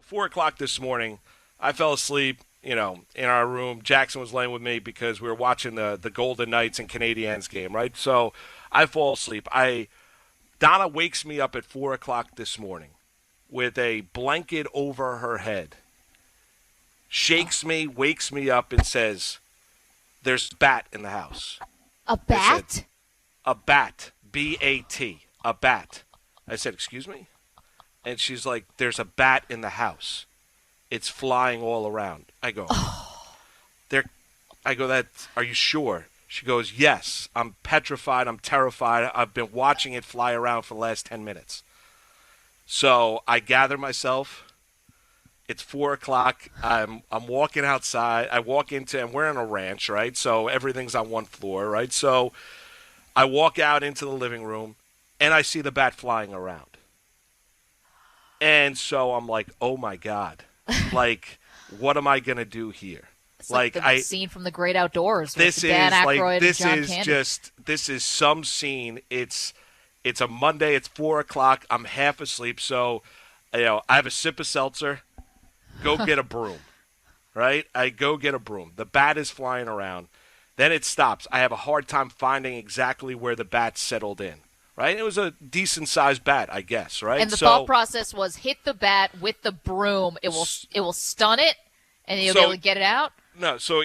4 o'clock this morning, I fell asleep, in our room. Jackson was laying with me because we were watching the Golden Knights and Canadiens game, right? So I fall asleep. Donna wakes me up at 4 o'clock this morning with a blanket over her head, shakes me, wakes me up, and says, "There's a bat in the house." A bat? A bat. B-A-T. A bat. I said, "Excuse me?" And she's like, "There's a bat in the house. It's flying all around." I go, Are you sure? She goes, "Yes. I'm petrified. I'm terrified. I've been watching it fly around for the last 10 minutes. So I gather myself. It's 4 o'clock. I'm walking outside. I walk into, and we're in a ranch, right? So everything's on one floor, right? So I walk out into the living room, and I see the bat flying around. And so I'm like, oh my God, like, what am I gonna do here? It's like the scene from The Great Outdoors. This with Dan is Aykroyd like and John Candy. this is some scene. It's a Monday. It's 4 o'clock. I'm half asleep. So, I have a sip of seltzer. Go get a broom, right? I go get a broom. The bat is flying around. Then it stops. I have a hard time finding exactly where the bat settled in. Right? It was a decent-sized bat, I guess, right? And the thought process was hit the bat with the broom. It will stun it, and you'll be able to get it out? No, so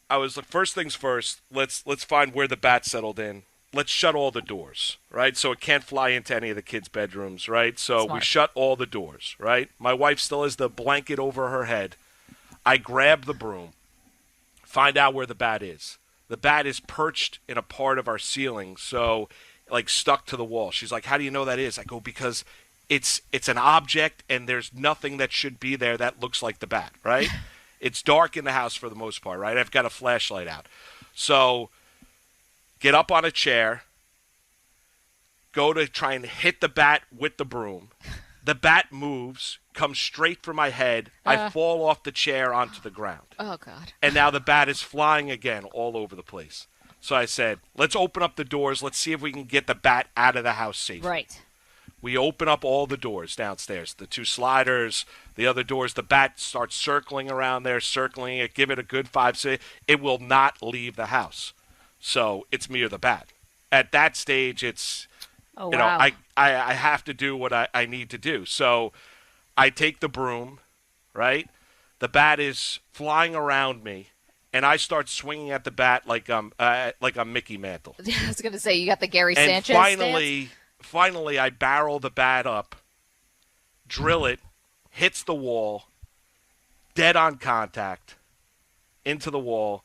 I was like, first things first, let's find where the bat settled in. Let's shut all the doors, right? So it can't fly into any of the kids' bedrooms, right? So Smart. We shut all the doors, right? My wife still has the blanket over her head. I grab the broom, find out where the bat is. The bat is perched in a part of our ceiling, so like stuck to the wall. She's like, "How do you know that is?" I go, "Because it's an object and there's nothing that should be there that looks like the bat, right?" It's dark in the house for the most part, right? I've got a flashlight out. So get up on a chair, go to try and hit the bat with the broom. The bat moves, comes straight for my head. I fall off the chair onto the ground. Oh, God. And now the bat is flying again all over the place. So I said, let's open up the doors. Let's see if we can get the bat out of the house safely. Right. We open up all the doors downstairs, the two sliders, the other doors. The bat starts circling around there, circling it, give it a good 5-6. It will not leave the house. So it's me or the bat. At that stage, it's, wow. I have to do what I need to do. So I take the broom, right? The bat is flying around me, and I start swinging at the bat like I'm Mickey Mantle. I was going to say, you got the Gary And Sanchez finally, I barrel the bat up, drill it, hits the wall, dead on contact, into the wall.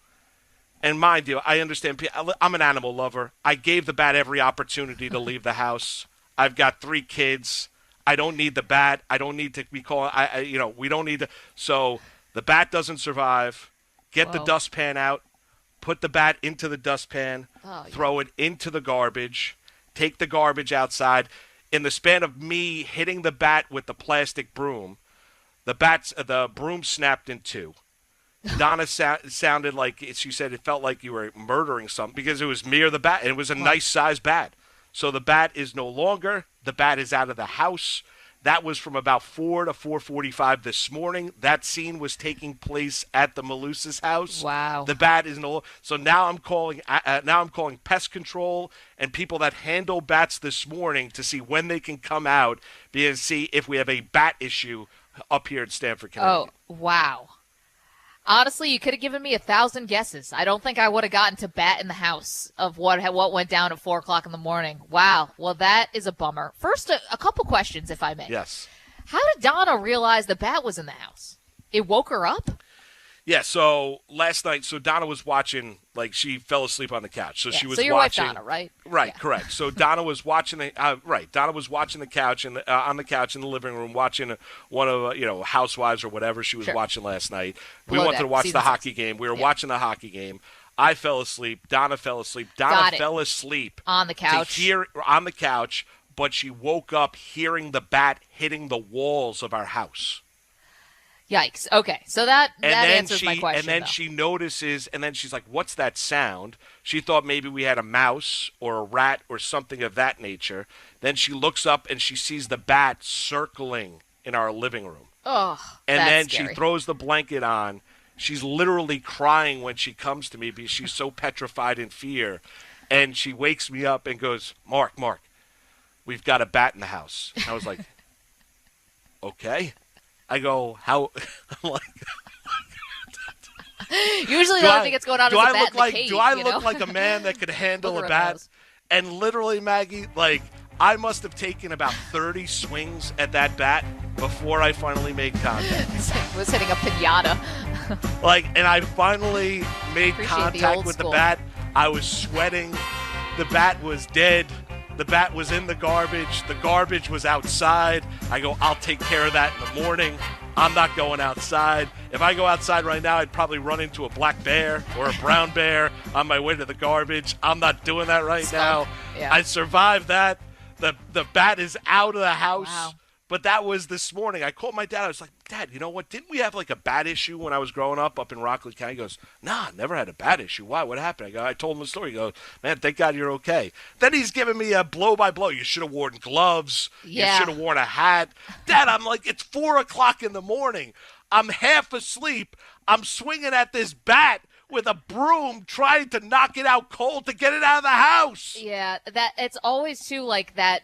And mind you, I understand. I'm an animal lover. I gave the bat every opportunity to leave the house. I've got 3 kids. I don't need the bat. I don't need to be calling. We don't need to. So the bat doesn't survive. Get the dustpan out. Put the bat into the dustpan. Throw it into the garbage. Take the garbage outside. In the span of me hitting the bat with the plastic broom, the broom snapped in 2. Donna sounded like, she said it felt like you were murdering something because it was me or the bat, and it was a nice-sized bat. So the bat is no longer. The bat is out of the house. That was from about 4 to 4:45 this morning. That scene was taking place at the Malusa's house. Wow. The bat is no. So now I'm calling pest control and people that handle bats this morning to see when they can come out and see if we have a bat issue up here in Stamford, Connecticut. Oh, wow. Honestly, you could have given me 1,000 guesses. I don't think I would have gotten to bat in the house of what went down at 4 o'clock in the morning. Wow. Well, that is a bummer. First, a couple questions, if I may. Yes. How did Donna realize the bat was in the house? It woke her up? Yeah, so last night, Donna was watching, like she fell asleep on the couch. So she was so your watching. wife Donna, right? Right, Yeah. correct. So Donna was watching Donna was watching the couch on the couch in the living room, watching one of Housewives or whatever she was watching last night. We Below wanted Deck, to watch the season hockey 6. game. We were watching the hockey game. I fell asleep. Donna fell asleep. Donna fell asleep on the couch. On the couch, but she woke up hearing the bat hitting the walls of our house. Yikes. Okay, so that answers my question. And then she notices, and then she's like, what's that sound? She thought maybe we had a mouse or a rat or something of that nature. Then she looks up and she sees the bat circling in our living room. Oh, And that's then scary. she throws the blanket on. She's literally crying when she comes to me because she's so petrified in fear. And she wakes me up and goes, Mark, we've got a bat in the house. I was like, okay. I go, how? I'm like, Usually the only thing that's going on is a bat in the like cage, do I you look know? like a man that could handle a Booger in the bat? nose. And literally, Maggie, like I must have taken about 30 swings at that bat before I finally made contact. Was hitting a pinata. Like, and I finally made Appreciate the contact old with school. the bat. I was sweating. The bat was dead. The bat was in the garbage. The garbage was outside. I go, I'll take care of that in the morning. I'm not going outside. If I go outside right now, I'd probably run into a black bear or a brown bear on my way to the garbage. I'm not doing that right now. Yeah. I survived that. The bat is out of the house. Wow. But that was this morning. I called my dad. I was like, Dad, you know what? Didn't we have like a bat issue when I was growing up in Rockland County? He goes, nah, never had a bat issue. Why? What happened? I told him the story. He goes, man, thank God you're okay. Then he's giving me a blow-by-blow. You should have worn gloves. Yeah. You should have worn a hat. Dad, I'm like, it's 4 o'clock in the morning. I'm half asleep. I'm swinging at this bat with a broom trying to knock it out cold to get it out of the house. Yeah, that it's always too like that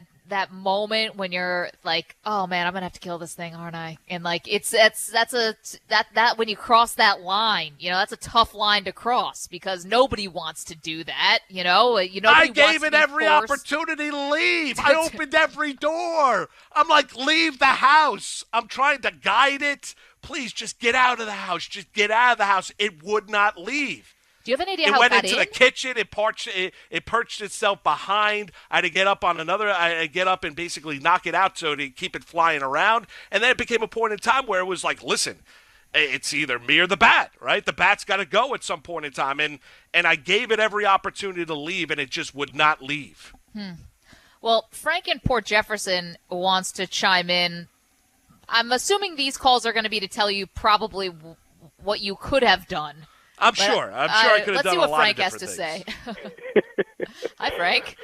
moment when you're like, oh man, I'm gonna have to kill this thing, aren't I? And like that when you cross that line, you know, that's a tough line to cross because nobody wants to do that. You know, I gave it every opportunity to leave. I opened every door. I'm like, leave the house. I'm trying to guide it. Please just get out of the house. Just get out of the house. It would not leave. Do you have an idea It how it went got into in? the kitchen. It perched itself behind. I had to get up on another. I had to get up and basically knock it out so to keep it flying around. And then it became a point in time where it was like, listen, it's either me or the bat, right? The bat's got to go at some point in time. And I gave it every opportunity to leave, and it just would not leave. Well, Frank in Port Jefferson wants to chime in. I'm assuming these calls are going to be to tell you probably what you could have done. I'm sure I could have done a lot Frank of has different to things. say. Hi, Frank.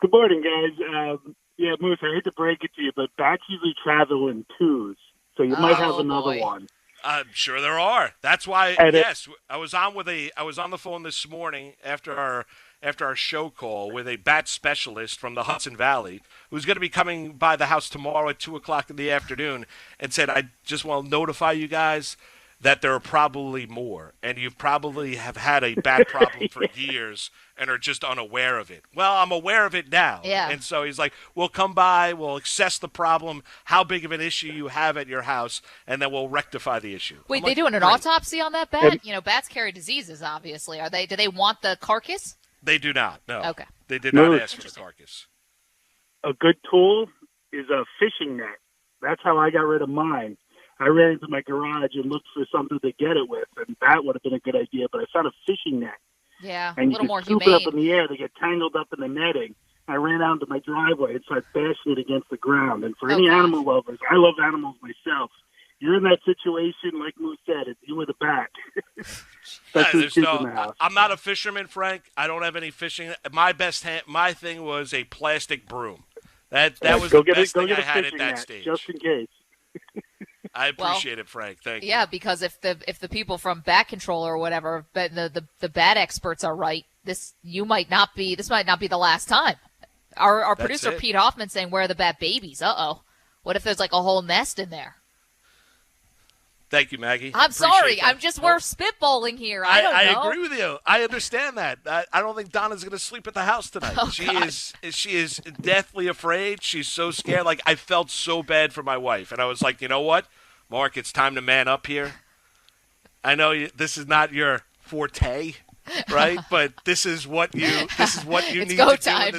Good morning, guys. Yeah, Moose, I hate to break it to you, but bats usually travel in twos, so you might have another boy. one. I'm sure there are. That's why. And yes, I was on the phone this morning after our show call with a bat specialist from the Hudson Valley who's going to be coming by the house tomorrow at 2:00 in the afternoon, and said, I just want to notify you guys that there are probably more, and you probably have had a bat problem for years and are just unaware of it. Well, I'm aware of it now. Yeah. And so he's like, we'll come by, we'll assess the problem, how big of an issue you have at your house, and then we'll rectify the issue. Wait, I'm they like, doing an great. autopsy on that bat? You know, bats carry diseases, obviously. Do they want the carcass? They do not, no. Okay. They did not No. ask for the carcass. A good tool is a fishing net. That's how I got rid of mine. I ran into my garage and looked for something to get it with, and that would have been a good idea, but I found a fishing net. Yeah, And a little you more can scoop humane. it up in the air. They get tangled up in the netting. I ran out to my driveway and started bashing it against the ground. And for any gosh. animal lovers, I love animals myself. You're in that situation, like Moose said, it's you with a bat. That's who's There's kids in the house. I'm not a fisherman, Frank. I don't have any fishing. My thing was a plastic broom. That was the best thing I had at that stage. Just in case. I appreciate it, Frank. Thank you. Yeah, because if the people from Bat Control or whatever, but the bat experts are right, this might not be the last time. Our producer it. Pete Hoffman saying, "Where are the bat babies?" What if there's like a whole nest in there? Thank you, Maggie. I'm Appreciate sorry. that. We're spitballing here. I don't know. I agree with you. I understand that. I don't think Donna's going to sleep at the house tonight. Oh, She is deathly afraid. She's so scared. Like, I felt so bad for my wife, and I was like, you know what, Mark, it's time to man up here. I know this is not your forte, right? But this is what you It's need go to time. do.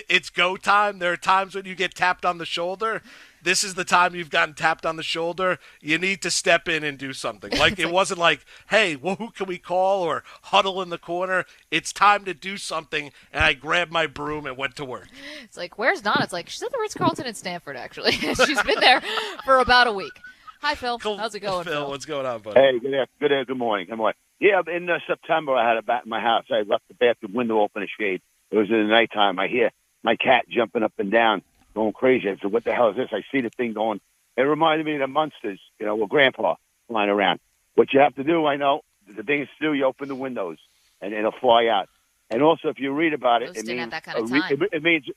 It's go time. There are times when you get tapped on the shoulder. This is the time you've gotten tapped on the shoulder. You need to step in and do something. Like, it wasn't like, hey, well, who can we call or huddle in the corner? It's time to do something. And I grabbed my broom and went to work. It's like, where's Donna? It's like, she's at the Ritz-Carlton in Stanford, actually. She's been there for about a week. Hi, Phil. How's it going, Phil? What's going on, buddy? Hey, good morning. Good morning. Yeah, in September, I had a bat in my house. I left the bathroom window open a shade. It was in the nighttime. I hear my cat jumping up and down, going crazy. I said, what the hell is this? I see the thing going It reminded me of the Munsters, with Grandpa flying around. What you have to do, I know, the thing is to do, you open the windows, and it'll fly out. And also, if you read about it, Those it didn't means have that kind of time.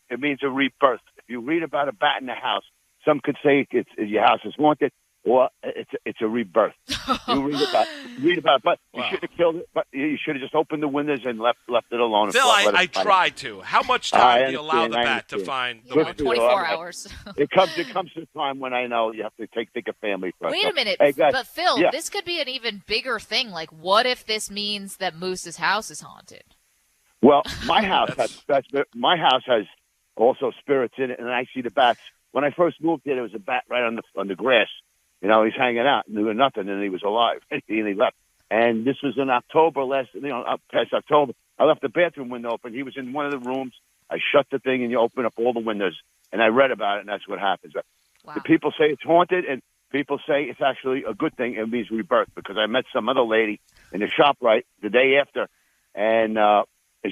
it means a rebirth. If you read about a bat in the house, some could say your house is haunted, or it's a rebirth. You read about it, but you should have killed it. But you should have just opened the windows and left it alone. Phil, I tried to. How much time do you allow the bat to find the window? 24 hours. It comes to a time when I know you have to think of family first. Wait a minute, hey, guys, but Phil, yeah. this could be an even bigger thing. Like, what if this means that Moose's house is haunted? Well, my house has also spirits in it, and I see the bats. When I first moved here, there was a bat right on the grass. He's hanging out, and there was nothing, and he was alive, and he left. And this was in October past October. I left the bathroom window open. He was in one of the rooms. I shut the thing, and you open up all the windows. And I read about it, and that's what happens. Wow. The people say it's haunted, and people say it's actually a good thing. It means rebirth, because I met some other lady in the shop the day after, and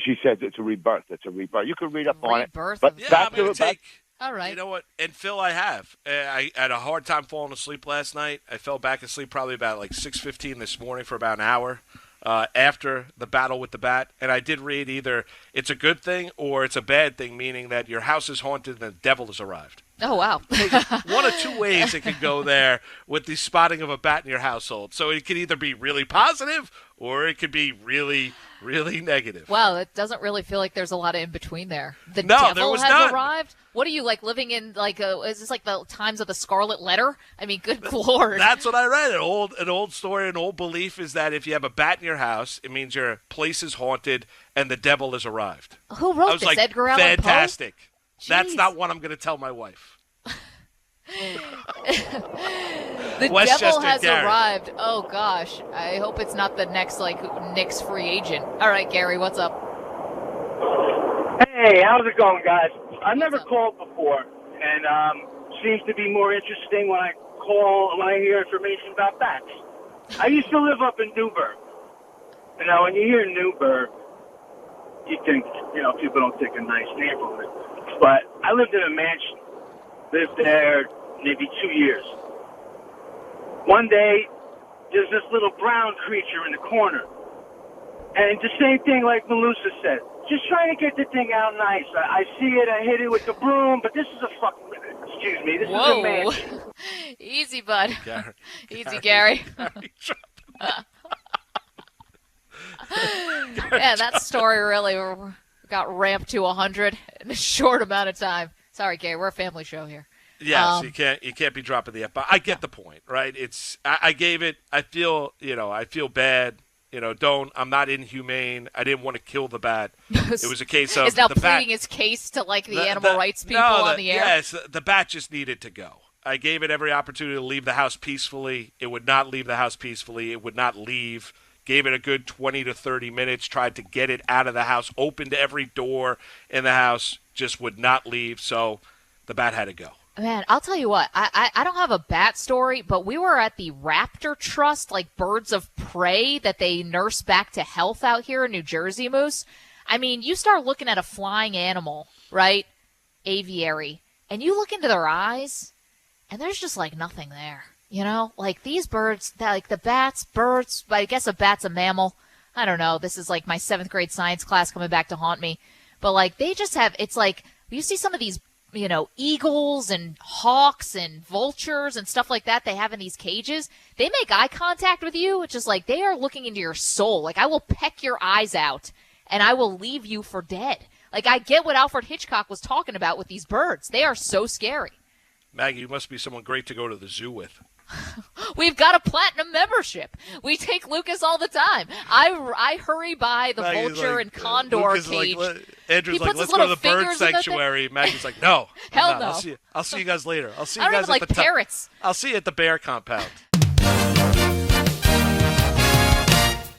she said it's a rebirth. It's a rebirth. You could read up on it. But yeah, I'm going to take... All right. You know what? And Phil, I have. I had a hard time falling asleep last night. I fell back asleep probably about 6:15 this morning for about an hour after the battle with the bat. And I did read either it's a good thing or it's a bad thing, meaning that your house is haunted and the devil has arrived. Oh, wow. One of two ways it could go there with the spotting of a bat in your household. So it could either be really positive or it could be really, really negative. Wow, it doesn't really feel like there's a lot of in between there. The No, there devil was has none. arrived? What are you, living in, is this like the times of the Scarlet Letter? I mean, good Lord. That's what I read. An old story, an old belief is that if you have a bat in your house, it means your place is haunted and the devil has arrived. Who wrote I was this? like, Edgar Allan Poe? fantastic. That's Jeez. not what I'm going to tell my wife. The Westchester devil has Gary. arrived. Oh, gosh. I hope it's not the next, Knicks free agent. All right, Gary, what's up? Hey, how's it going, guys? I've never called before, and seems to be more interesting when I hear information about bats. I used to live up in Newburgh. When you hear Newburgh, you think, people don't take a nice neighborhood. But I lived in a mansion. Lived there maybe 2 years. One day, there's this little brown creature in the corner. And the same thing like Malusa said. Just trying to get the thing out nice. I see it, I hit it with the broom, but this is a this is a mansion. Easy, bud. Gary. Easy, Gary. Yeah, that story really got ramped to 100 in a short amount of time. Sorry, Gary, we're a family show here. Yes, you can't be dropping the F. But I get the point, right? I gave it. I feel bad. I'm not inhumane. I didn't want to kill the bat. It was a case of is now the pleading bat, his case to the animal rights people on the air. Yes, the bat just needed to go. I gave it every opportunity to leave the house peacefully. It would not leave the house peacefully. It would not leave. Gave it a good 20 to 30 minutes. Tried to get it out of the house. Opened every door in the house. Just would not leave. So the bat had to go. Man, I'll tell you what, I don't have a bat story, but we were at the Raptor Trust, birds of prey that they nurse back to health out here in New Jersey, Moose. I mean, you start looking at a flying animal, right, aviary, and you look into their eyes, and there's just, nothing there, These birds, the bats, birds, I guess a bat's a mammal. I don't know, this is my 7th grade science class coming back to haunt me. But, they just have, it's you see some of these eagles and hawks and vultures and stuff like that they have in these cages. They make eye contact with you. It's just they are looking into your soul. I will peck your eyes out and I will leave you for dead. I get what Alfred Hitchcock was talking about with these birds. They are so scary. Maggie, you must be someone great to go to the zoo with. We've got a platinum membership. We take Lucas all the time. I hurry by the Maggie's vulture and condor Lucas cage. Andrew's He puts let's his go to little the bird fingers in the sanctuary. Maggie's like, no. Hell I'm not. no. I'll see you guys later. I'll see I you don't guys even at like the parrots. I'll see you at the bear compound.